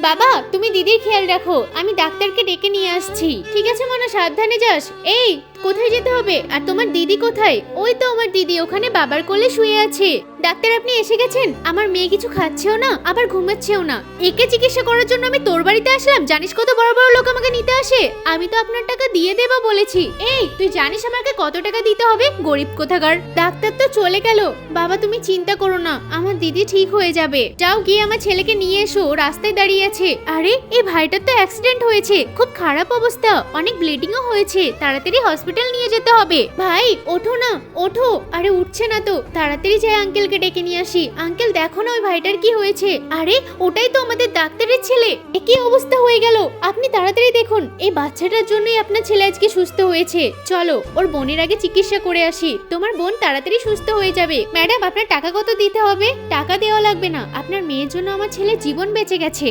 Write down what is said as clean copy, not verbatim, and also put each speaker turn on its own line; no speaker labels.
বাবা তুমি দিদির খেয়াল রাখো, আমি ডাক্তারকে ডেকে নিয়ে আসছি। ঠিক আছে মনা, সাবধানে যাস। এই কোথায় যেতে হবে? আর তোমার দিদি কোথায়? ওই তো আমার দিদি ওখানে বাবার কোলে শুয়ে আছে। ডাক্তার আপনি এসে গেছেন? আমার মেয়ে কিছু খাচ্ছেও না আবার ঘুমাচ্ছেও না, একে চিকিৎসা করার জন্য আমি তোর বাড়িতে আসলাম। জানিস কত বড় বড় লোক আমাকে নিতে আসে? আমি তো আপনার টাকা দিয়ে দেবো বলেছি। এই তুই জানিস আমাকে কত টাকা দিতে হবে? গরিব কোথাকার। ডাক্তার তো চলে গেল। বাবা তুমি চিন্তা করো না, আমার দিদি ঠিক হয়ে যাবে। যাও গিয়ে আমার ছেলেকে নিয়ে এসো, রাস্তায় দাঁড়িয়ে আছে। আরে এই ভাইটার তো অ্যাক্সিডেন্ট হয়েছে, খুব খারাপ অবস্থা, অনেক ব্লিডিংও হয়েছে, তাড়াতাড়ি হসপিটাল নিয়ে যেতে হবে। ভাই ওঠো না, ওঠো। আরে উঠছে না তো, তাড়াতাড়ি যাই আঙ্কেলকে ডেকে নিয়ে আসি। আঙ্কেল দেখো না ওই ভাইটার কি হয়েছে। আরে ওটাই তো আমাদের ডাক্তারের ছেলে, এ কি অবস্থা হয়ে গেল। আপনি তাড়াতাড়ি দেখুন, এই বাচ্চাটার জন্যই আপনার ছেলে আজকে সুস্থ হয়েছে। চলো ওর বোনের আগে চিকিৎসা করে আসি, তোমার বোন তাড়াতাড়ি সুস্থ হয়ে যাবে। ম্যাডাম আপনার টাকা কত দিতে হবে? টাকা দেওয়া লাগবে না, আপনার মেয়ের জন্য আমার ছেলে জীবন বেঁচে গেছে।